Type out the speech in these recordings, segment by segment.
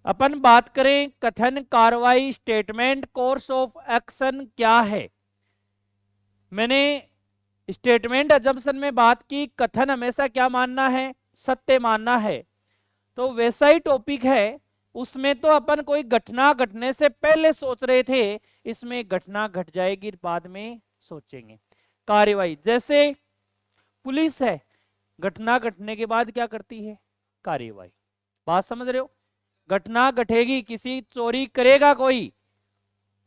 अपन बात करें कथन, कार्रवाई, स्टेटमेंट, कोर्स ऑफ एक्शन क्या है। मैंने स्टेटमेंट अजम्पशन में बात की, कथन हमेशा क्या मानना है, सत्य मानना है। तो वैसा ही टॉपिक है, उसमें तो अपन कोई घटना घटने से पहले सोच रहे थे, इसमें घटना घट जाएगी बाद में सोचेंगे। कार्रवाई, जैसे पुलिस है, घटना घटने के बाद क्या करती है, कार्रवाई। बात समझ रहे हो, घटना घटेगी, किसी चोरी करेगा कोई,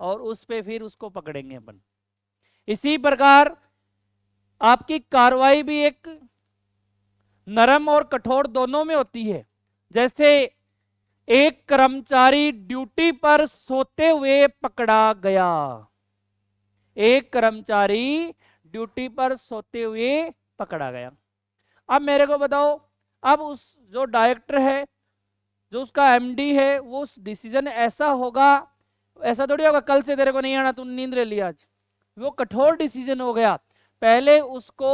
और उस पे फिर उसको पकड़ेंगे अपन। इसी प्रकार आपकी कार्रवाई भी एक नरम और कठोर दोनों में होती है। जैसे एक कर्मचारी ड्यूटी पर सोते हुए पकड़ा गया, एक कर्मचारी ड्यूटी पर सोते हुए पकड़ा गया। अब मेरे को बताओ, अब उस जो डायरेक्टर है, जो उसका एमडी है, वो डिसीजन ऐसा होगा, ऐसा थोड़ी होगा कल से तेरे को नहीं आना, तू नींद ले लिया आज। वो कठोर डिसीजन हो गया। पहले उसको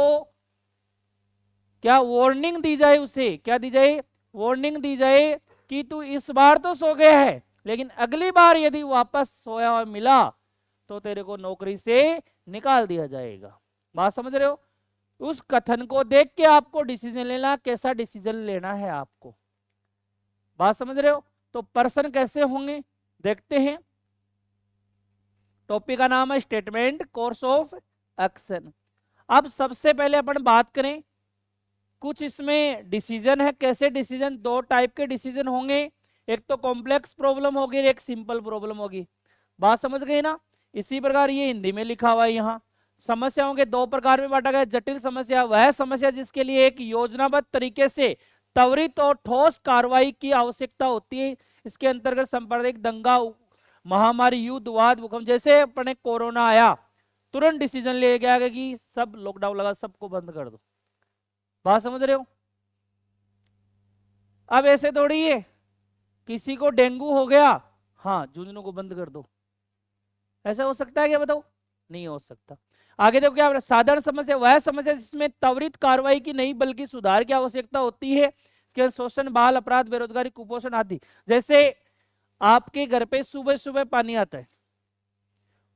क्या वार्निंग दी जाए, उसे क्या दी जाए, वार्निंग दी जाए कि तू इस बार तो सो गया है, लेकिन अगली बार यदि वापस सोया हुआ मिला तो तेरे को नौकरी से निकाल दिया जाएगा। बात समझ रहे हो। उस कथन को देख के आपको डिसीजन लेना, कैसा डिसीजन लेना है आपको। बात समझ रहे हो। तो पर्सन कैसे होंगे देखते हैं। टॉपिक का नाम है स्टेटमेंट, कोर्स ऑफ एक्शन। अब सबसे पहले अपन बात करें, कुछ इसमें डिसीजन है। कैसे डिसीजन, दो टाइप के डिसीजन होंगे, एक तो कॉम्प्लेक्स प्रॉब्लम होगी, एक सिंपल प्रॉब्लम होगी। बात समझ गए ना। इसी प्रकार ये हिंदी में लिखा हुआ है यहाँ। समस्याओं के दो प्रकार में बांटा गया। जटिल समस्या वह समस्या जिसके लिए एक योजनाबद्ध तरीके से त्वरित और ठोस कार्रवाई की आवश्यकता होती है। इसके अंतर्गत सांप्रदायिक दंगा, महामारी, युद्ध, वाद, भूकंप, जैसे अपने कोरोना आया, तुरंत डिसीजन ले गया कि सब लॉकडाउन लगा, सबको बंद कर दो। बात समझ रहे हो। अब ऐसे थोड़ी है, किसी को डेंगू हो गया, हाँ झुंझुनू को बंद कर दो, ऐसा हो सकता है क्या, बताओ। नहीं हो सकता। आगे देखो क्या, साधारण समस्या वह समस्या जिसमें त्वरित कार्रवाई की नहीं बल्कि सुधार की आवश्यकता होती है। इसके शोषण, बाल अपराध, बेरोजगारी, कुपोषण आदि। जैसे आपके घर पे सुबह सुबह पानी आता है,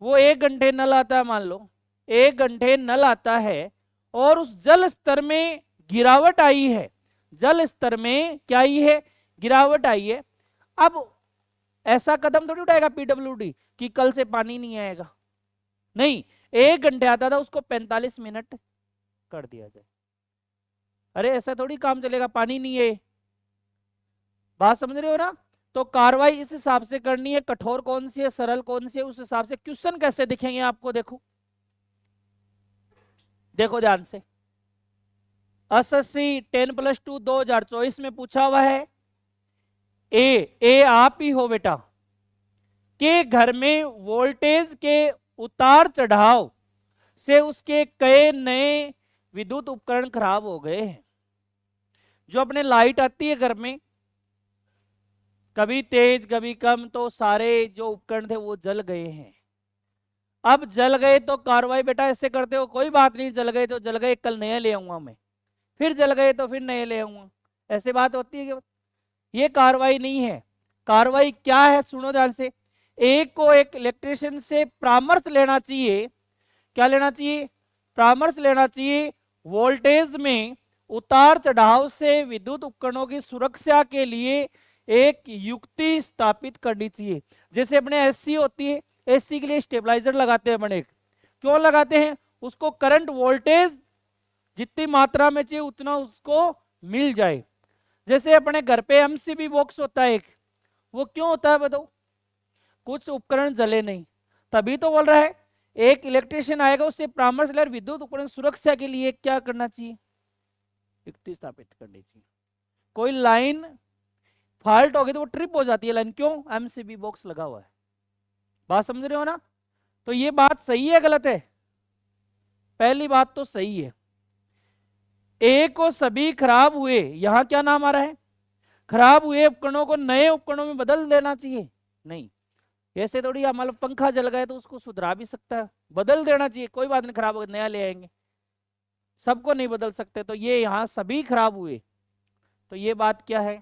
वो 1 घंटे नल आता है, मान लो 1 घंटे नल आता है, और उस जल स्तर में गिरावट आई है, जल स्तर में क्या आई है, गिरावट आई है। अब ऐसा कदम थोड़ी उठाएगा पीडब्ल्यूडी कि कल से पानी नहीं आएगा, नहीं। 1 घंटे आता था, उसको 45 मिनट कर दिया जाए। अरे ऐसा थोड़ी काम चलेगा, पानी नहीं है। बात समझ रहे हो ना। तो कार्रवाई इस हिसाब से करनी है, कठोर कौन सी है, सरल कौन सी है, उस हिसाब से क्वेश्चन कैसे दिखेंगे आपको। देखो देखो ध्यान से। एसएससी 10+2 2024 में पूछा हुआ है, ए आप ही हो बेटा, के घर में वोल्टेज के उतार चढ़ाव से उसके कई नए विद्युत उपकरण खराब हो गए हैं। जो अपने लाइट आती है घर में, कभी तेज कभी कम, तो सारे जो उपकरण थे वो जल गए हैं। अब जल गए तो कार्रवाई बेटा ऐसे करते हो, कोई बात नहीं, जल गए तो जल गए, कल नए ले आऊंगा मैं, फिर जल गए तो फिर नए ले आऊंगा, ऐसे बात होती है क्या। ये कार्रवाई नहीं है। कार्रवाई क्या है, सुनो ध्यान से। एक को एक इलेक्ट्रिशियन से परामर्श लेना चाहिए। क्या लेना चाहिए, परामर्श लेना चाहिए। वोल्टेज में उतार चढ़ाव से विद्युत उपकरणों की सुरक्षा के लिए एक युक्ति स्थापित करनी चाहिए। जैसे अपने एसी होती है, एसी के लिए स्टेबलाइजर लगाते हैं अपने, क्यों लगाते हैं, उसको करंट वोल्टेज जितनी मात्रा में चाहिए उतना उसको मिल जाए। जैसे अपने घर पे एमसीबी बॉक्स होता है एक, वो क्यों होता है बताओ, कुछ उपकरण जले नहीं, तभी तो बोल रहा है एक इलेक्ट्रिशियन आएगा, उससे परामर्श लेकर विद्युत उपकरण सुरक्षा के लिए क्या करना चाहिए, युक्ति स्थापित करनी चाहिए। कोई लाइन फॉल्ट हो गई तो वो ट्रिप हो जाती है लाइन, क्यों, एमसीबी बॉक्स लगा हुआ है। बात समझ रहे हो ना। तो ये बात सही है गलत है, पहली बात तो सही है। ए को सभी खराब हुए, यहां क्या नाम आ रहा है, खराब हुए उपकरणों को नए उपकरणों में बदल देना चाहिए, नहीं। ऐसे थोड़ी, मतलब पंखा जल गया तो उसको सुधरा भी सकता है, बदल देना चाहिए, कोई बात नहीं, खराब हो गया नया ले आएंगे, सबको नहीं बदल सकते। तो ये यहां सभी खराब हुए, तो ये बात क्या है,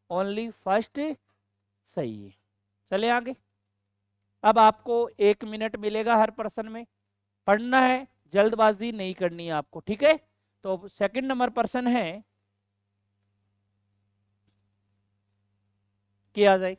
ओनली फर्स्ट सही है। चले आगे। अब आपको 1 मिनट मिलेगा हर पर्सन में, पढ़ना है, जल्दबाजी नहीं करनी है आपको, ठीक है। तो सेकंड नंबर पर्सन है, किया जाए।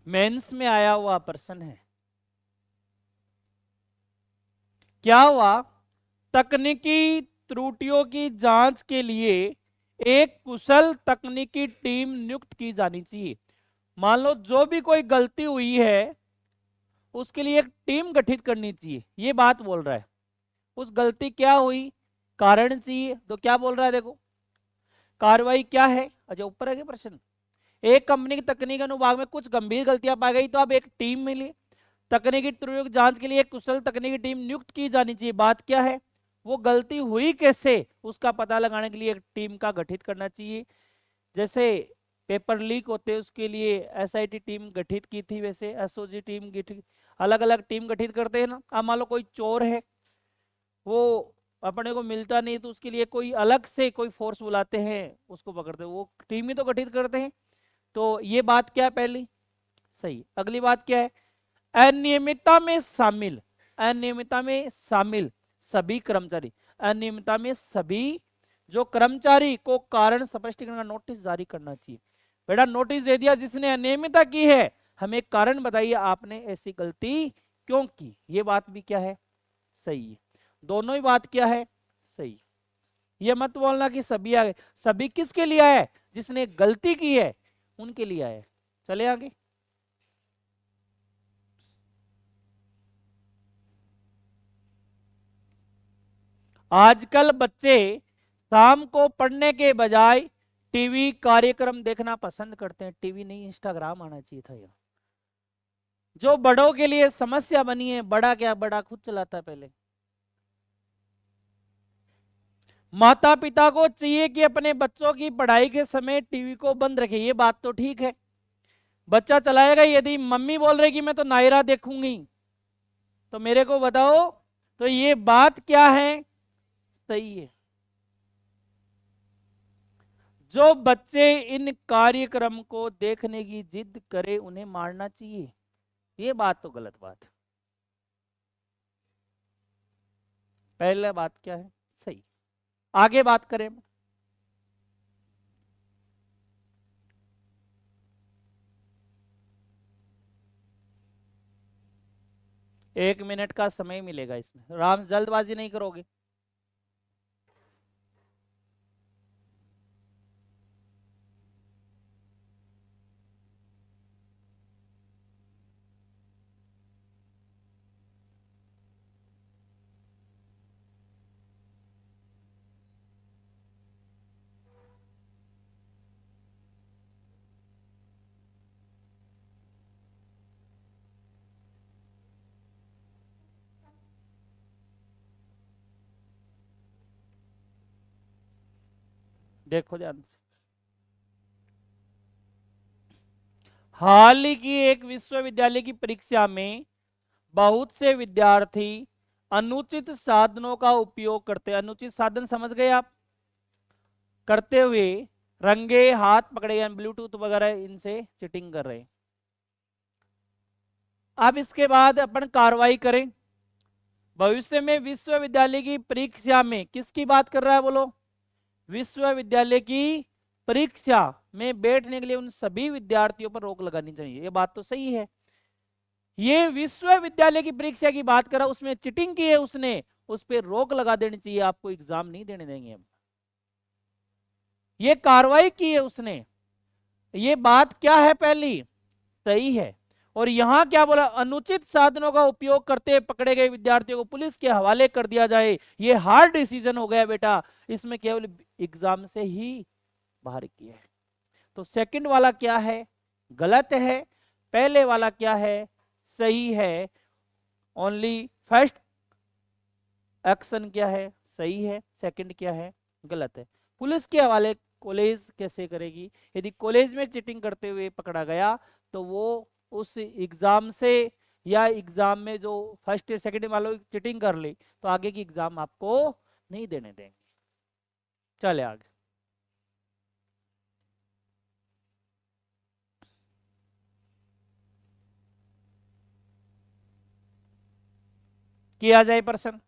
मेंस में आया हुआ पर्सन है। क्या हुआ, तकनीकी त्रुटियों की जांच के लिए एक कुशल तकनीकी टीम नियुक्त की जानी चाहिए। मान लो जो भी कोई गलती हुई है उसके लिए एक टीम गठित करनी चाहिए, ये बात बोल रहा है। उस गलती क्या हुई, कारण चाहिए, तो क्या बोल रहा है देखो, कार्रवाई क्या है। अच्छा ऊपर है क्या प्रश्न। एक कंपनी के तकनीक अनुभाग में कुछ गंभीर गलतियां पाई गई तो अब एक टीम मिली, तकनीकी त्रुटियों की जांच के लिए एक कुशल तकनीकी टीम नियुक्त की जानी चाहिए। बात क्या है, वो गलती हुई कैसे उसका पता लगाने के लिए एक टीम का गठित करना चाहिए। जैसे पेपर लीक होते हैं उसके लिए एसआईटी टीम गठित की थी, वैसे एसओजी टीम गठित, अलग अलग टीम गठित करते हैं ना। अब मान लो कोई चोर है, वो अपने को मिलता नहीं तो उसके लिए कोई अलग से कोई फोर्स बुलाते हैं, उसको पकड़ते हैं, वो टीम ही तो गठित करते हैं। तो ये बात क्या है पहली, सही। अगली बात क्या है, अनियमितता में शामिल, अनियमितता में शामिल सभी कर्मचारी, अनियमितता में सभी जो कर्मचारी को कारण स्पष्टीकरण का नोटिस जारी करना चाहिए। बेटा नोटिस दे दिया जिसने अनियमितता की है, हमें कारण बताइए आपने ऐसी गलती क्यों की। ये बात भी क्या है, सही है। दोनों ही बात क्या है, सही। ये मत बोलना कि सभी आ गए, सभी किसके लिए आए, जिसने गलती की है उनके लिए आए। चले आगे। आजकल बच्चे शाम को पढ़ने के बजाय टीवी कार्यक्रम देखना पसंद करते हैं। टीवी नहीं, इंस्टाग्राम आना चाहिए था यार। जो बड़ों के लिए समस्या बनी है, बड़ा क्या, बड़ा खुद चलाता है पहले। माता पिता को चाहिए कि अपने बच्चों की पढ़ाई के समय टीवी को बंद रखे, ये बात तो ठीक है, बच्चा चलाएगा। यदि मम्मी बोल रही कि मैं तो नायरा देखूंगी तो मेरे को बताओ, तो ये बात क्या है, सही है। जो बच्चे इन कार्यक्रम को देखने की जिद करे उन्हें मारना चाहिए, ये बात तो गलत बात है। पहला बात क्या है, सही। आगे बात करें, 1 मिनट का समय मिलेगा इसमें, राम जल्दबाजी नहीं करोगे। देखो ध्यान से, हाल ही की एक विश्वविद्यालय की परीक्षा में बहुत से विद्यार्थी अनुचित साधनों का उपयोग करते, अनुचित साधन समझ गए आप, करते हुए रंगे हाथ पकड़े, यानी ब्लूटूथ वगैरह इनसे चीटिंग कर रहे हैं। अब इसके बाद अपन कार्रवाई करें। भविष्य में विश्वविद्यालय की परीक्षा में किसकी बात कर रहा है बोलो, विश्वविद्यालय की परीक्षा में बैठने के लिए उन सभी विद्यार्थियों पर रोक लगानी चाहिए, ये बात तो सही है। ये विश्वविद्यालय की परीक्षा की बात करा, उसमें चीटिंग की है उसने, उस पर रोक लगा देनी चाहिए, आपको एग्जाम नहीं देने देंगे हम। ये कार्रवाई की है उसने, ये बात क्या है पहली, सही है। और यहां क्या बोला, अनुचित साधनों का उपयोग करते पकड़े गए विद्यार्थियों को पुलिस के हवाले कर दिया जाए, ये हार्ड डिसीजन हो गया बेटा, इसमें केवल एग्जाम से ही बाहर किया है। तो सेकंड वाला क्या है, गलत है। पहले वाला क्या है, सही है। ओनली फर्स्ट एक्शन क्या है, सही है। सेकंड क्या है, गलत है। पुलिस के हवाले कॉलेज कैसे करेगी? यदि कॉलेज में चीटिंग करते हुए पकड़ा गया तो वो उस एग्जाम से, या एग्जाम में जो फर्स्ट ईयर सेकेंड ईयर वालों चीटिंग कर ली तो आगे की एग्जाम आपको नहीं देने देंगे। चले आगे। किया जाए प्रश्न।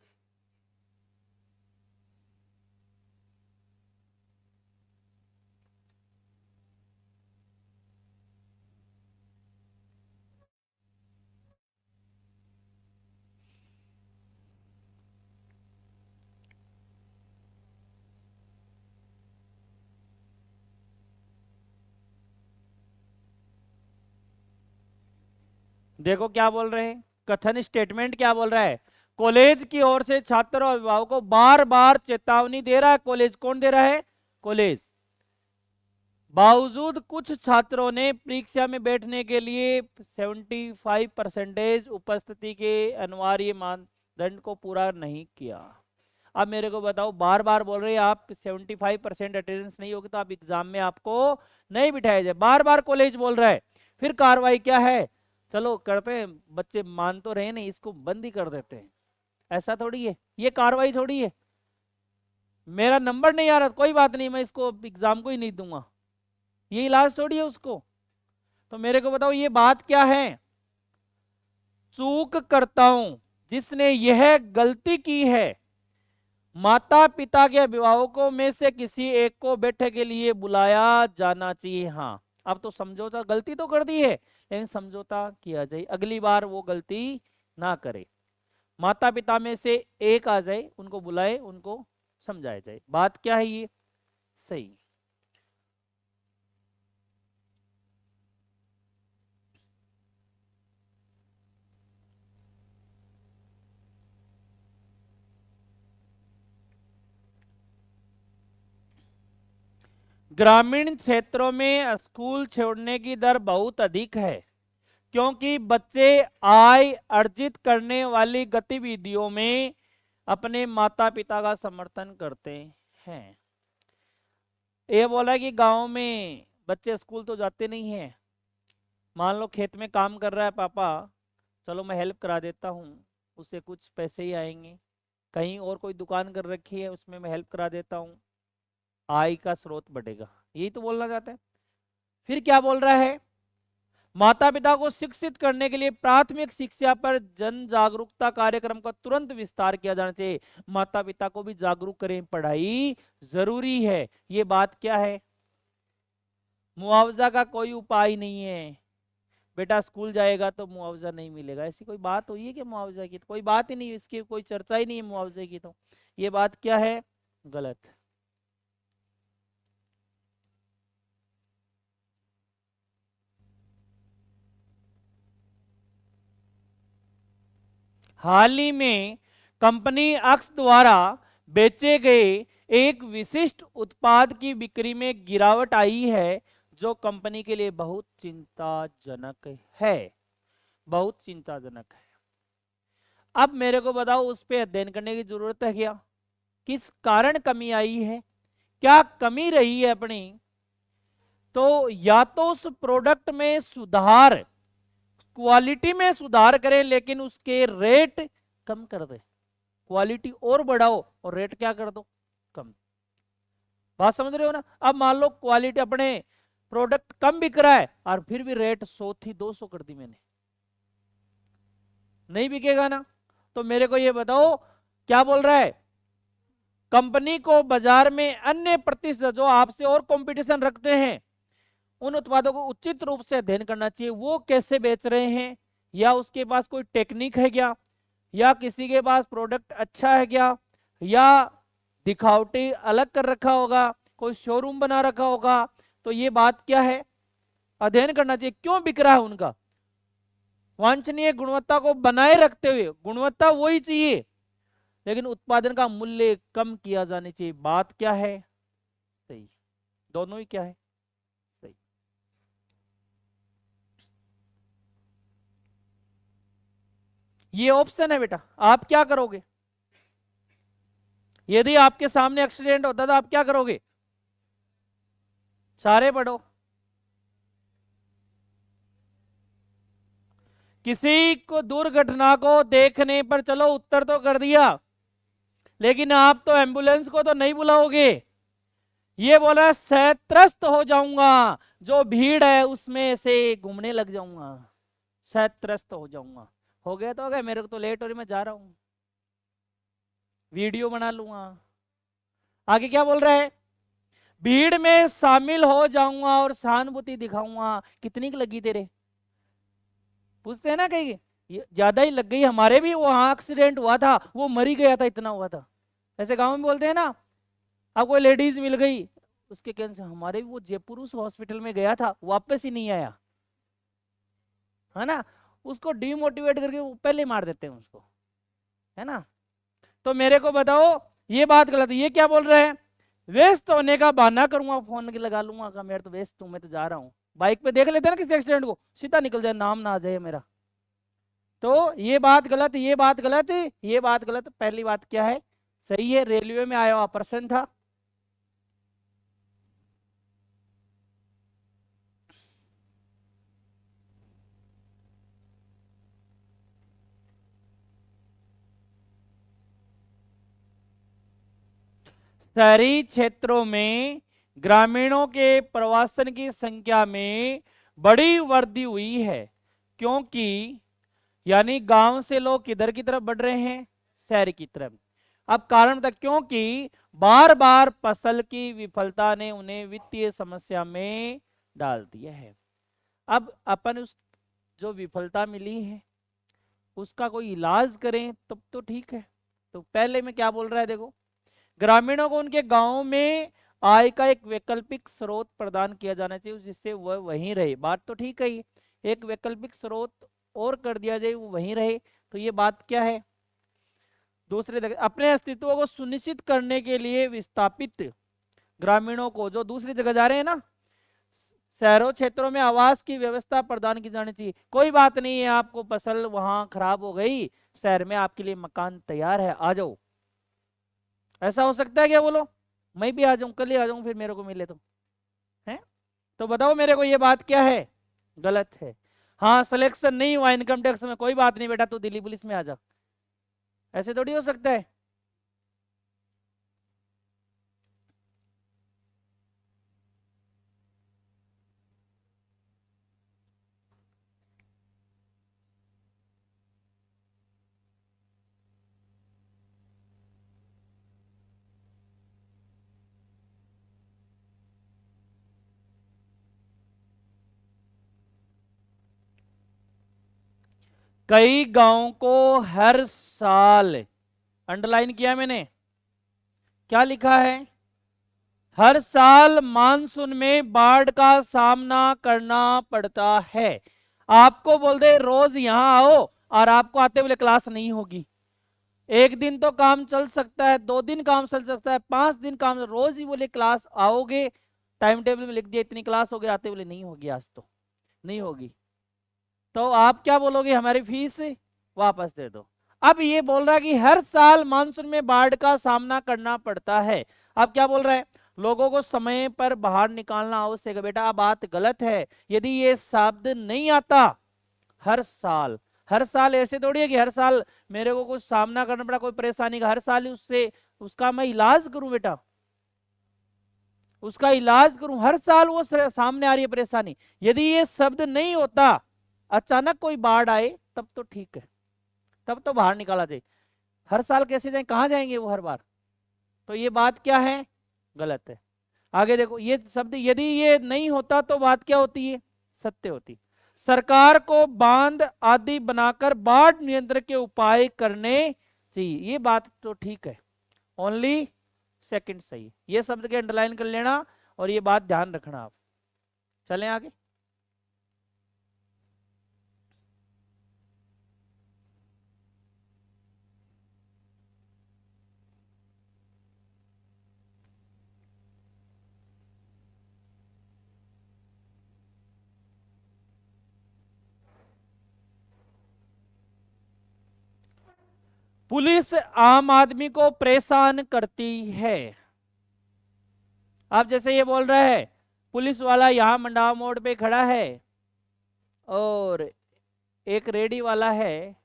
देखो क्या बोल रहे हैं, कथन स्टेटमेंट क्या बोल रहा है, कॉलेज की ओर से छात्र और अभिभावकों को बार बार चेतावनी दे रहा है। कॉलेज कौन दे रहा है? कॉलेज। बावजूद कुछ छात्रों ने परीक्षा में बैठने के लिए 75% उपस्थिति के अनिवार्य मानदंड को पूरा नहीं किया। अब मेरे को बताओ, बार बार बोल रहे हैं आप 75% अटेंडेंस नहीं होगी तो आप एग्जाम में आपको नहीं बिठाया जाए, बार बार कॉलेज बोल रहा है। फिर कार्रवाई क्या है? चलो करते हैं, बच्चे मान तो रहे नहीं, इसको बंद ही कर देते हैं। ऐसा थोड़ी है, ये कार्रवाई थोड़ी है। मेरा नंबर नहीं आ रहा कोई बात नहीं, मैं इसको एग्जाम को ही नहीं दूंगा, ये इलाज थोड़ी है उसको। तो मेरे को बताओ ये बात क्या है? चूक करता हूं जिसने यह गलती की है, माता पिता के अभिभावकों में से किसी एक को बैठक के लिए बुलाया जाना चाहिए। हाँ, अब तो समझौता, गलती तो कर दी है लेकिन समझौता किया जाए, अगली बार वो गलती ना करे। माता पिता में से एक आ जाए, उनको बुलाए, उनको समझाया जाए। बात क्या है ये? सही। ग्रामीण क्षेत्रों में स्कूल छोड़ने की दर बहुत अधिक है क्योंकि बच्चे आय अर्जित करने वाली गतिविधियों में अपने माता पिता का समर्थन करते हैं। ये बोला कि गांव में बच्चे स्कूल तो जाते नहीं हैं, मान लो खेत में काम कर रहा है पापा, चलो मैं हेल्प करा देता हूँ, उससे कुछ पैसे ही आएंगे। कहीं और कोई दुकान कर रखी है, उसमें मैं हेल्प करा देता हूँ, आय का स्रोत बढ़ेगा, यही तो बोलना चाहते हैं। फिर क्या बोल रहा है? माता पिता को शिक्षित करने के लिए प्राथमिक शिक्षा पर जन जागरूकता कार्यक्रम का तुरंत विस्तार किया जाना चाहिए। माता पिता को भी जागरूक करें, पढ़ाई जरूरी है। ये बात क्या है? मुआवजा का कोई उपाय नहीं है, बेटा स्कूल जाएगा तो मुआवजा नहीं मिलेगा, ऐसी कोई बात हुई है कि मुआवजा की? तो कोई बात ही नहीं है, इसकी कोई चर्चा ही नहीं है मुआवजे की। तो ये बात क्या है? गलत। हाल ही में कंपनी अक्स द्वारा बेचे गए एक विशिष्ट उत्पाद की बिक्री में गिरावट आई है जो कंपनी के लिए बहुत चिंताजनक है, बहुत चिंताजनक है। अब मेरे को बताओ, उस पर अध्ययन करने की जरूरत है क्या? किस कारण कमी आई है, क्या कमी रही है अपनी? तो या तो उस प्रोडक्ट में सुधार, क्वालिटी में सुधार करें लेकिन उसके रेट कम कर दे, क्वालिटी और बढ़ाओ और रेट क्या कर दो, कम। बात समझ रहे हो ना? अब मान लो क्वालिटी, अपने प्रोडक्ट कम बिक रहा है और फिर भी रेट 100 थी 200 कर दी मैंने, नहीं बिकेगा ना। तो मेरे को ये बताओ क्या बोल रहा है? कंपनी को बाजार में अन्य प्रतिस्पर्धी जो आपसे और कंपटीशन रखते हैं उन उत्पादों को उचित रूप से अध्ययन करना चाहिए, वो कैसे बेच रहे हैं, या उसके पास कोई टेक्निक है क्या, या किसी के पास प्रोडक्ट अच्छा है क्या, या दिखावटी अलग कर रखा होगा, कोई शोरूम बना रखा होगा। तो ये बात क्या है? अध्ययन करना चाहिए क्यों बिक रहा है उनका। वांछनीय गुणवत्ता को बनाए रखते हुए, गुणवत्ता वही चाहिए लेकिन उत्पादन का मूल्य कम किया जाना चाहिए। बात क्या है? सही। दोनों ही क्या है? सही। ये ऑप्शन है बेटा, आप क्या करोगे? यदि आपके सामने एक्सीडेंट होता तो आप क्या करोगे? सारे पढ़ो। किसी को दुर्घटना को देखने पर, चलो उत्तर तो कर दिया, लेकिन आप तो एम्बुलेंस को तो नहीं बुलाओगे। ये बोला सहत्रस्त हो जाऊंगा, जो भीड़ है उसमें से घूमने लग जाऊंगा, सहत्रस्त हो जाऊंगा। हो गया तो हो गया, मेरे को तो लेट हो रही, मैं जा रहा हूं, वीडियो बना लूंगा। आगे क्या बोल रहा है? भीड़ में शामिल हो जाऊंगा और सहानुभूति दिखाऊंगा। कितनी की लगी तेरे? पूछते हैं ना कहीं, ज्यादा ही लग गई। हमारे भी वहां एक्सीडेंट हुआ था, वो मरी गया था, इतना हुआ था। ऐसे गांव में बोलते हैं ना, अब कोई लेडीज मिल गई उसके कैंसर। हमारे भी वो जयपुर उस हॉस्पिटल में गया था, वापस ही नहीं आया, है ना। उसको डिमोटिवेट करके वो पहले मार देते हैं उसको, है ना। तो मेरे को बताओ, ये बात गलत है। ये क्या बोल रहे हैं? व्यस्त होने का बहाना करूंगा, फोन के लगा लूंगा का, मेरे तो व्यस्त हूं, मैं तो जा रहा हूं। बाइक पे देख लेते हैं ना किसी एक्सीडेंट को, सीधा निकल जाए, नाम ना आ जाए मेरा। तो ये बात गलत, ये बात गलत, ये बात गलत। पहली बात क्या है? सही है, रेलवे में आया हुआ पर्सन था। शहरी क्षेत्रों में ग्रामीणों के प्रवासन की संख्या में बड़ी वृद्धि हुई है, क्योंकि यानी गांव से लोग किधर की तरफ बढ़ रहे हैं? शहर की तरफ। अब कारण था क्योंकि बार बार फसल की विफलता ने उन्हें वित्तीय समस्या में डाल दिया है। अब अपन उस जो विफलता मिली है उसका कोई इलाज करें तब तो ठीक है। तो पहले में क्या बोल रहा है देखो, ग्रामीणों को उनके गांव में आय का एक वैकल्पिक स्रोत प्रदान किया जाना चाहिए जिससे वह वहीं रहे। बात तो ठीक है, एक वैकल्पिक स्रोत और कर दिया जाए, वो वहीं रहे। तो ये बात क्या है? दूसरे जगह अपने अस्तित्व को सुनिश्चित करने के लिए विस्थापित ग्रामीणों को, जो दूसरी जगह जा रहे हैं ना, शहरों क्षेत्रों में आवास की व्यवस्था प्रदान की जानी चाहिए। कोई बात नहीं है, आपको फसल वहां खराब हो गई, शहर में आपके लिए मकान तैयार है, आ जाओ। ऐसा हो सकता है क्या? बोलो, मैं भी आ जाऊं, कल ही आ जाऊं, फिर मेरे को मिले तो, है। तो बताओ मेरे को, ये बात क्या है? गलत है। हाँ, सिलेक्शन नहीं हुआ इनकम टैक्स में, कोई बात नहीं बेटा, तू दिल्ली पुलिस में आ जा। ऐसे थोड़ी हो सकता है। कई गांवों को हर साल, अंडरलाइन किया मैंने, क्या लिखा है? हर साल मानसून में बाढ़ का सामना करना पड़ता है। आपको बोल दे रोज यहां आओ, और आपको आते हुए क्लास नहीं होगी। एक दिन तो काम चल सकता है, 2 दिन काम चल सकता है, 5 दिन काम, रोज ही बोले क्लास आओगे, टाइम टेबल में लिख दिया इतनी क्लास हो गई, आते बोले नहीं होगी, आज तो नहीं होगी। तो आप क्या बोलोगे? हमारी फीस वापस दे दो। अब ये बोल रहा है कि हर साल मानसून में बाढ़ का सामना करना पड़ता है। अब क्या बोल रहा है? लोगों को समय पर बाहर निकालना आवश्यक है। बेटा बात गलत है, यदि ये शब्द नहीं आता हर साल, हर साल ऐसे थोड़ी है कि हर साल मेरे को कुछ सामना करना पड़ा, कोई परेशानी का, हर साल ही उससे उसका मैं इलाज करूं बेटा, उसका इलाज करूं, हर साल वो सामने आ रही है परेशानी। यदि ये शब्द नहीं होता, अचानक कोई बाढ़ आए तब तो ठीक है, तब तो बाहर निकाला जाए। हर साल कैसे जाए, कहां जाएंगे वो हर बार? तो ये बात क्या है? गलत है। आगे देखो, ये शब्द यदि ये नहीं होता तो बात क्या होती है? सत्य होती। सरकार को बांध आदि बनाकर बाढ़ नियंत्रण के उपाय करने चाहिए, ये बात तो ठीक है। ओनली सेकंड सही, ये शब्द के अंडरलाइन कर लेना और ये बात ध्यान रखना आप। चलें आगे। पुलिस आम आदमी को परेशान करती है। आप जैसे ये बोल रहे हैं, पुलिस वाला यहां मंडाव मोड़ पे खड़ा है और एक रेडी वाला है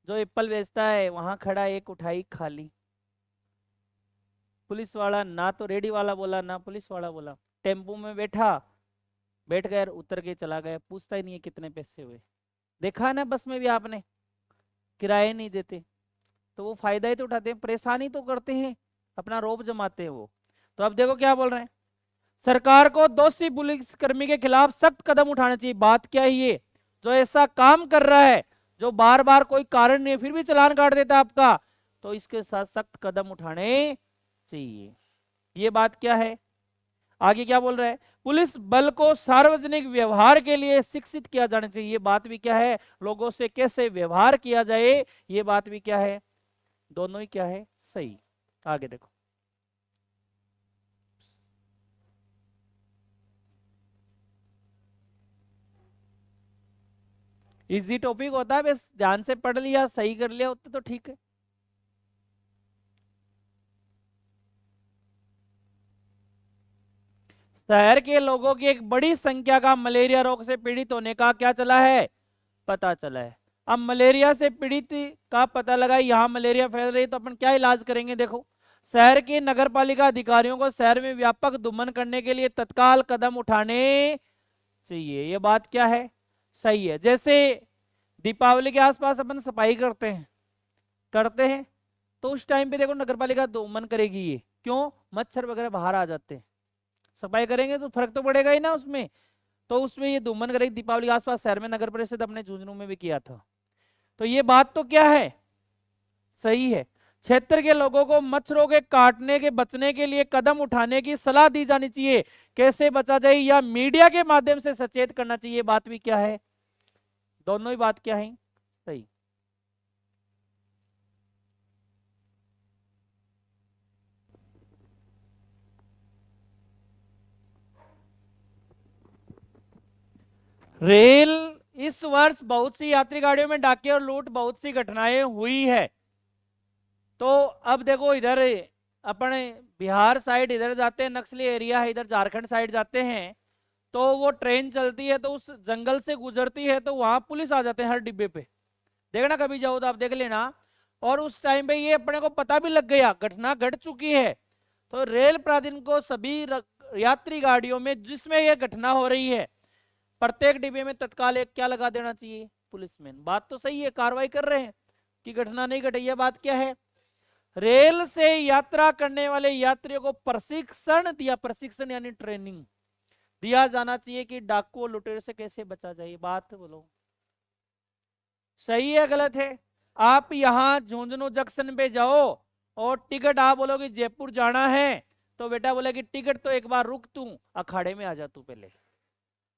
जो एप्पल बेचता है वहां खड़ा, एक उठाई खाली। पुलिस वाला ना तो रेडी वाला बोला ना पुलिस वाला बोला, टेम्पू में बैठा, बैठ गया, उतर के चला गया, पूछता ही नहीं है कितने पैसे हुए। देखा ना बस में भी आपने, किराए नहीं देते, तो वो फायदा ही तो उठाते हैं, परेशानी तो करते हैं, अपना रौब जमाते हैं वो। तो अब देखो क्या बोल रहे हैं, सरकार को दोषी पुलिसकर्मी के खिलाफ सख्त कदम उठाना चाहिए। बात क्या है, ये जो ऐसा काम कर रहा है, जो बार बार कोई कारण नहीं फिर भी चालान काट देता है आपका, तो इसके साथ सख्त कदम उठाने चाहिए। ये बात क्या है, आगे क्या बोल रहा है, पुलिस बल को सार्वजनिक व्यवहार के लिए शिक्षित किया जाना चाहिए। ये बात भी क्या है, लोगों से कैसे व्यवहार किया जाए, ये बात भी क्या है, दोनों ही क्या है, सही। आगे देखो, इजी टॉपिक होता है, बस ध्यान से पढ़ लिया सही कर लिया उतना तो ठीक है। शहर के लोगों की एक बड़ी संख्या का मलेरिया रोग से पीड़ित होने का क्या चला है, पता चला है। अब मलेरिया से पीड़ित का पता लगा, यहाँ मलेरिया फैल रही है, तो अपन क्या इलाज करेंगे। देखो, शहर के नगर पालिका अधिकारियों को शहर में व्यापक दुमन करने के लिए तत्काल कदम उठाने चाहिए। ये बात क्या है, सही है। जैसे दीपावली के आसपास अपन सफाई करते हैं तो उस टाइम पे देखो नगर पालिका दुमन करेगी। ये क्यों, मच्छर वगैरह बाहर आ जाते हैं, सफाई करेंगे तो फर्क तो पड़ेगा ही ना उसमें, तो उसमें ये दुमन करेगी। दीपावली के आसपास शहर में नगर परिषद अपने झुंझुनू में भी किया था, तो ये बात तो क्या है, सही है। क्षेत्र के लोगों को मच्छरों के काटने के बचने के लिए कदम उठाने की सलाह दी जानी चाहिए। कैसे बचा जाए, या मीडिया के माध्यम से सचेत करना चाहिए। बात भी क्या है, दोनों ही बात क्या है, सही। रेल, इस वर्ष बहुत सी यात्री गाड़ियों में डाके और लूट बहुत सी घटनाएं हुई है। तो अब देखो इधर अपने बिहार साइड इधर जाते हैं, नक्सली एरिया है, इधर झारखंड साइड जाते हैं, तो वो ट्रेन चलती है तो उस जंगल से गुजरती है, तो वहां पुलिस आ जाते हैं हर डिब्बे पे। देखना कभी जाओ तो आप देख लेना। और उस टाइम पे ये अपने को पता भी लग गया घटना घट चुकी है, तो रेल प्राधिकरण को सभी यात्री गाड़ियों में जिसमें यह घटना हो रही है, प्रत्येक डिब्बे में तत्काल एक क्या लगा देना चाहिए, पुलिसमैन। बात तो सही है, कार्रवाई कर रहे हैं कि घटना नहीं घटी। यह बात क्या है, रेल से यात्रा करने वाले यात्रियों को प्रशिक्षण दिया, प्रशिक्षण यानी ट्रेनिंग दिया जाना चाहिए कि डाकू और लुटेरे से कैसे बचा जाए। बात बोलो, सही है गलत है। आप यहां झुंझुनू जंक्शन पे जाओ और टिकट आप बोलोगे जयपुर जाना है, तो बेटा बोलेगी टिकट तो एक बार रुक, तू अखाड़े में आ जा, तू पहले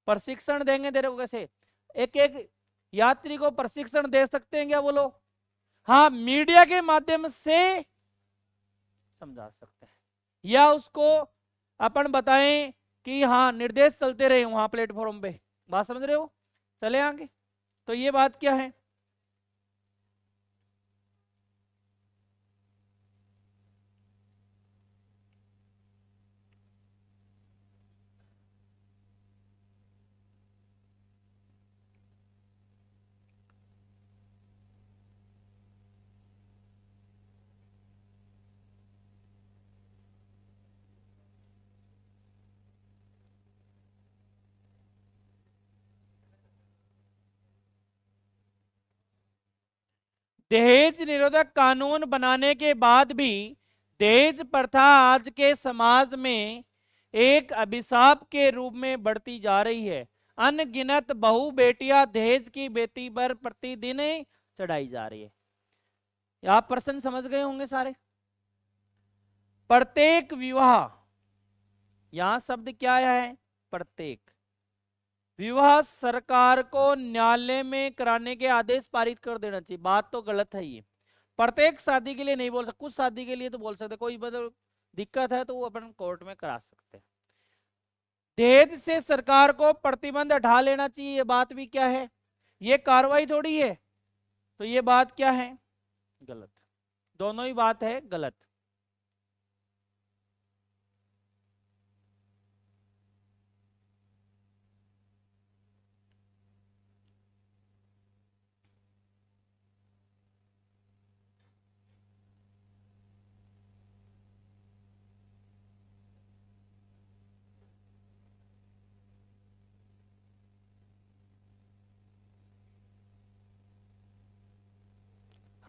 प्रशिक्षण देंगे तेरे को कैसे। एक एक यात्री को प्रशिक्षण दे सकते हैं क्या, बोलो। हाँ, मीडिया के माध्यम से समझा सकते हैं, या उसको अपन बताएं कि हाँ निर्देश चलते रहे वहां प्लेटफॉर्म पे। बात समझ रहे हो, चले आगे। तो ये बात क्या है, दहेज निरोधक कानून बनाने के बाद भी दहेज प्रथा आज के समाज में एक अभिशाप के रूप में बढ़ती जा रही है। अनगिनत बहु बेटियां दहेज की बेटी पर प्रतिदिन चढ़ाई जा रही है। आप प्रश्न समझ गए होंगे सारे। प्रत्येक विवाह, यहां शब्द क्या है, प्रत्येक विवाह सरकार को न्यायालय में कराने के आदेश पारित कर देना चाहिए। बात तो गलत है ये, प्रत्येक शादी के लिए नहीं बोल सकते, कुछ शादी के लिए तो बोल सकते, कोई मतलब दिक्कत है तो वो अपन कोर्ट में करा सकते हैं। दहेज से सरकार को प्रतिबंध हटा लेना चाहिए, ये बात भी क्या है, ये कार्रवाई थोड़ी है, तो ये बात क्या है, गलत। दोनों ही बात है गलत।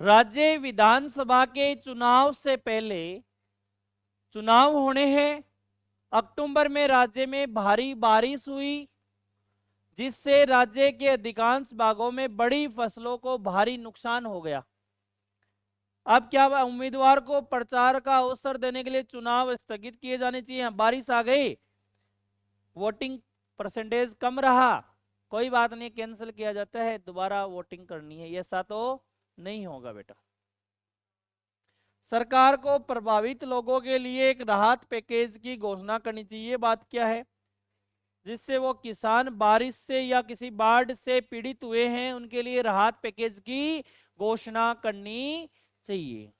राज्य विधानसभा के चुनाव से पहले चुनाव होने हैं। अक्टूबर में राज्य में भारी बारिश हुई, जिससे राज्य के अधिकांश भागों में बड़ी फसलों को भारी नुकसान हो गया। अब क्या उम्मीदवार को प्रचार का अवसर देने के लिए चुनाव स्थगित किए जाने चाहिए? बारिश आ गई, वोटिंग परसेंटेज कम रहा, कोई बात नहीं, कैंसिल किया जाता है, दोबारा वोटिंग करनी है। ऐसा तो नहीं होगा बेटा। सरकार को प्रभावित लोगों के लिए एक राहत पैकेज की घोषणा करनी चाहिए। बात क्या है? जिससे वो किसान बारिश से या किसी बाढ़ से पीड़ित हुए हैं, उनके लिए राहत पैकेज की घोषणा करनी चाहिए।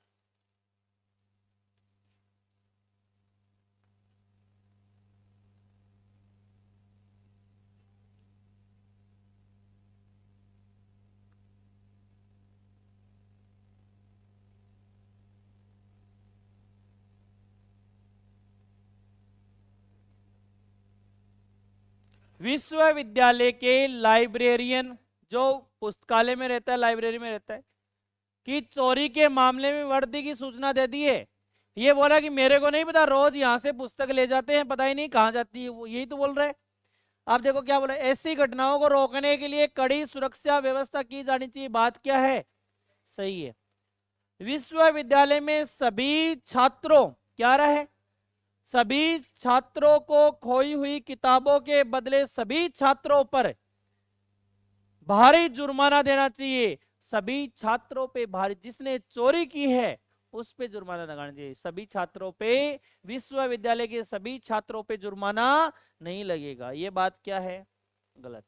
विश्वविद्यालय के लाइब्रेरियन जो पुस्तकालय में रहता है, लाइब्रेरी में रहता है, कि चोरी के मामले में वर्दी की सूचना दे दी है। ये बोला कि मेरे को नहीं पता, रोज यहां से पुस्तक ले जाते हैं, पता ही नहीं कहां जाती है, वो यही तो बोल रहे हैं। आप देखो क्या बोला, ऐसी घटनाओं को रोकने के लिए कड़ी सुरक्षा व्यवस्था की जानी चाहिए। बात क्या है? सही है। विश्वविद्यालय में सभी छात्रों, क्या रहे, सभी छात्रों को खोई हुई किताबों के बदले सभी छात्रों पर भारी जुर्माना देना चाहिए। सभी छात्रों पे भारी, जिसने चोरी की है उस पे जुर्माना लगाना चाहिए। सभी छात्रों पे, विश्वविद्यालय के सभी छात्रों पे जुर्माना नहीं लगेगा। ये बात क्या है? गलत।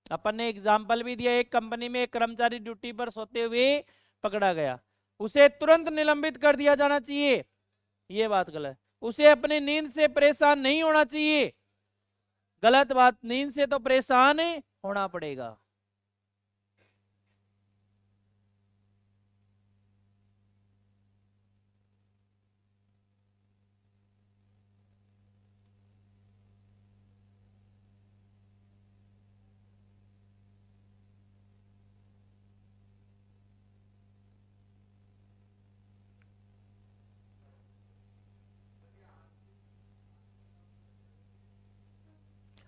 अपन ने एग्जाम्पल भी दिया, एक कंपनी में एक कर्मचारी ड्यूटी पर सोते हुए पकड़ा गया, उसे तुरंत निलंबित कर दिया जाना चाहिए। ये बात गलत। उसे अपनी नींद से परेशान नहीं होना चाहिए। गलत बात, नींद से तो परेशान होना पड़ेगा।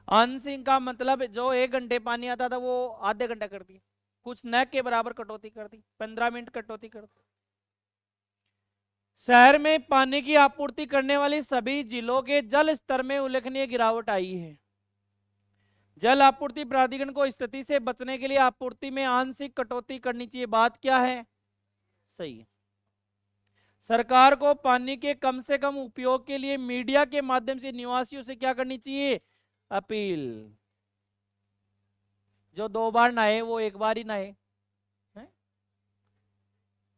अनसिंह का मतलब जो 1 घंटे पानी आता था वो आधे घंटा कर दिया, कुछ न के बराबर कटौती कर दी, 15 मिनट कटौती कर दी। शहर में पानी की आपूर्ति करने वाली सभी जिलों के जल स्तर में उल्लेखनीय गिरावट आई है। जल आपूर्ति प्राधिकरण को स्थिति से बचने के लिए आपूर्ति में आंशिक कटौती करनी चाहिए। बात क्या है? सही है। सरकार को पानी के कम से कम उपयोग के लिए मीडिया के माध्यम से निवासियों से क्या करनी चाहिए? अपील। जो 2 बार नहाए वो 1 बार ही नहाए,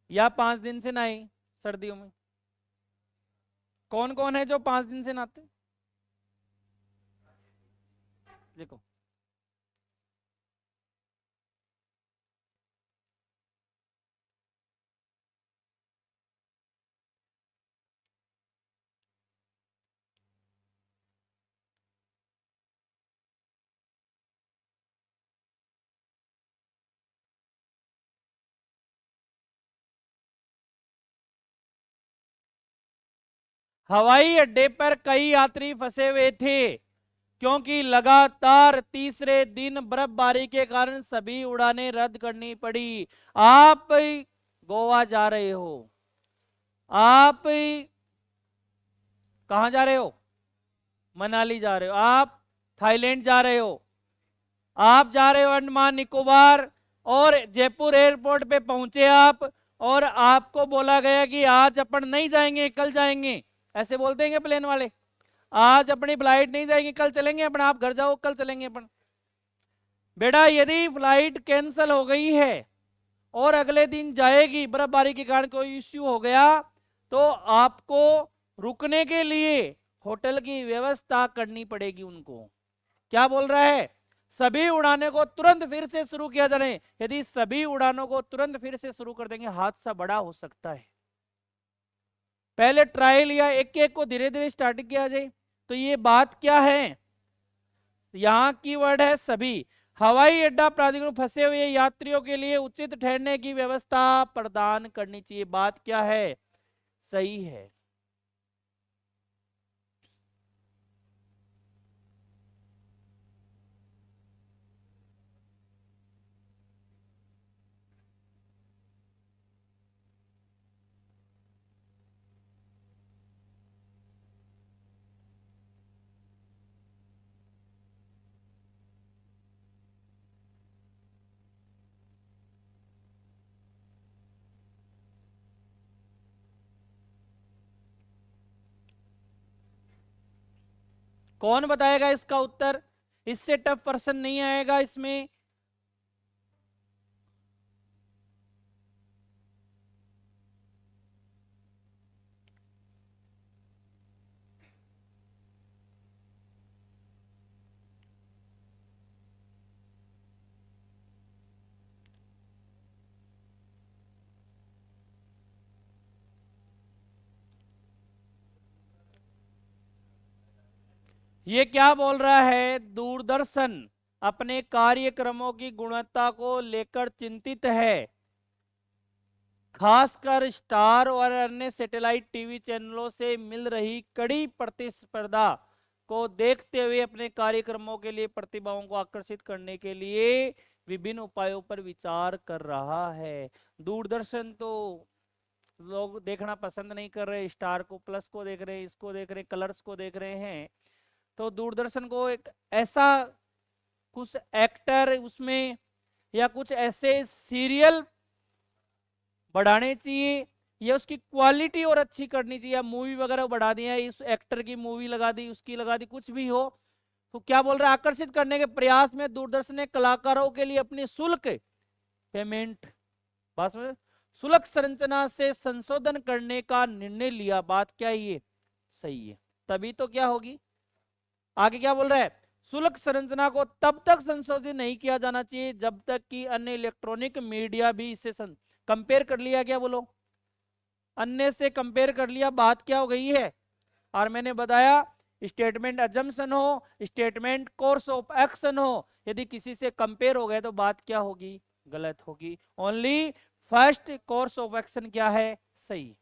या 5 दिन से नहाए सर्दियों में। कौन कौन है जो 5 दिन से नहाते? देखो, हवाई अड्डे पर कई यात्री फंसे हुए थे, क्योंकि लगातार तीसरे दिन बर्फबारी के कारण सभी उड़ानें रद्द करनी पड़ी। आप गोवा जा रहे हो, आप कहां जा रहे हो? मनाली जा रहे हो, आप थाईलैंड जा रहे हो, आप जा रहे हो अंडमान निकोबार, और जयपुर एयरपोर्ट पे पहुंचे आप, और आपको बोला गया कि आज अपन नहीं जाएंगे, कल जाएंगे। ऐसे बोलते हैं प्लेन वाले, आज अपनी फ्लाइट नहीं जाएगी, कल चलेंगे अपन, आप घर जाओ, कल चलेंगे अपन। बेटा यदि फ्लाइट कैंसिल हो गई है और अगले दिन जाएगी, बर्फबारी के कारण कोई इश्यू हो गया, तो आपको रुकने के लिए होटल की व्यवस्था करनी पड़ेगी उनको। क्या बोल रहा है? सभी उड़ानों को तुरंत फिर से शुरू किया जाए। यदि सभी उड़ानों को तुरंत फिर से शुरू कर देंगे, हादसा बड़ा हो सकता है। पहले ट्रायल या एक एक को धीरे धीरे स्टार्ट किया जाए। तो ये बात क्या है, यहां की वर्ड है सभी। हवाई अड्डा प्राधिकरण फंसे हुए यात्रियों के लिए उचित ठहरने की व्यवस्था प्रदान करनी चाहिए। बात क्या है? सही है। कौन बताएगा इसका उत्तर? इससे टफ प्रश्न नहीं आएगा इसमें। ये क्या बोल रहा है? दूरदर्शन अपने कार्यक्रमों की गुणवत्ता को लेकर चिंतित है, खासकर स्टार और अन्य सैटेलाइट टीवी चैनलों से मिल रही कड़ी प्रतिस्पर्धा को देखते हुए अपने कार्यक्रमों के लिए प्रतिभाओं को आकर्षित करने के लिए विभिन्न उपायों पर विचार कर रहा है। दूरदर्शन तो लोग देखना पसंद नहीं कर रहे, स्टार को, प्लस को देख रहे हैं, इसको देख रहे हैं, कलर्स को देख रहे हैं। तो दूरदर्शन को एक ऐसा कुछ एक्टर उसमें या कुछ ऐसे सीरियल बढ़ाने चाहिए, या उसकी क्वालिटी और अच्छी करनी चाहिए, या मूवी वगैरह बढ़ा दिया, इस एक्टर की मूवी लगा दी, उसकी लगा दी, कुछ भी हो। तो क्या बोल रहा है? आकर्षित करने के प्रयास में दूरदर्शन ने कलाकारों के लिए अपनी शुल्क पेमेंट, बस में शुल्क संरचना से संशोधन करने का निर्णय लिया। बात क्या है? ये सही है। तभी तो क्या होगी, आगे क्या बोल रहा है? शुल्क संरचना को तब तक संशोधित नहीं किया जाना चाहिए जब तक कि अन्य इलेक्ट्रॉनिक मीडिया भी इससे कंपेयर कर लिया। क्या बोलो? अन्य से कंपेयर कर लिया। बात क्या हो गई है? और मैंने बताया स्टेटमेंट अजम्पशन हो, स्टेटमेंट कोर्स ऑफ एक्शन हो, यदि किसी से कंपेयर हो गए तो बात क्या होगी? गलत होगी। Only first course of action क्या है? सही।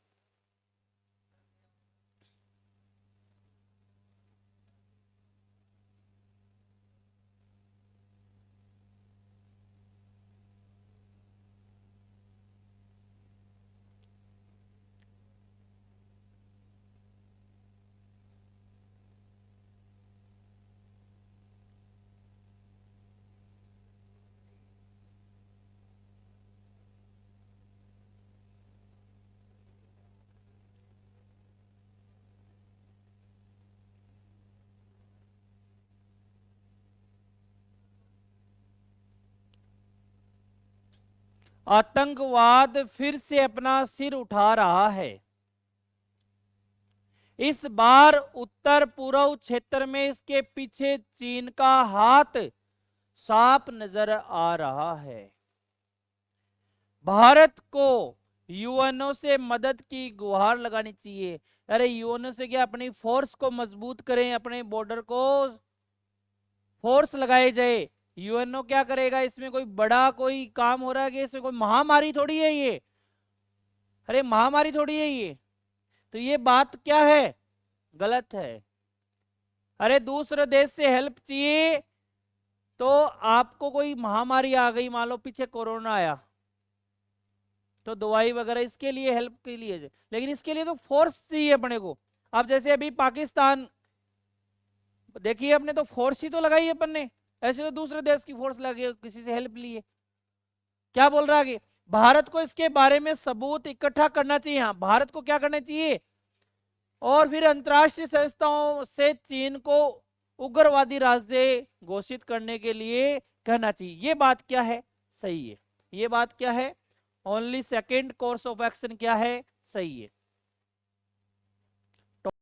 आतंकवाद फिर से अपना सिर उठा रहा है। इस बार उत्तर पूर्व क्षेत्र में इसके पीछे चीन का हाथ साफ नजर आ रहा है। भारत को यूएनओ से मदद की गुहार लगानी चाहिए। अरे यूएनओ से क्या, अपनी फोर्स को मजबूत करें, अपने बॉर्डर को फोर्स लगाए जाए। यूएनओ क्या करेगा? इसमें कोई बड़ा कोई काम हो रहा है कि इसमें कोई महामारी थोड़ी है ये। अरे महामारी थोड़ी है ये। तो ये बात क्या है? गलत है। अरे दूसरे देश से हेल्प चाहिए तो आपको कोई महामारी आ गई, मान लो पीछे कोरोना आया, तो दवाई वगैरह इसके लिए, हेल्प के लिए, लेकिन इसके लिए तो फोर्स चाहिए अपने को। अब जैसे अभी पाकिस्तान देखिए, अपने तो फोर्स ही तो लगाई अपन ने, ऐसे तो दूसरे देश की फोर्स लगे, किसी से हेल्प लिए। क्या बोल रहा है कि भारत को इसके बारे में सबूत इकट्ठा करना चाहिए। हाँ, भारत को क्या करना चाहिए? और फिर अंतरराष्ट्रीय संस्थाओं से चीन को उग्रवादी राज्य घोषित करने के लिए कहना चाहिए। ये बात क्या है? सही है। ये बात क्या है? Only second course of action क्या है? सही है।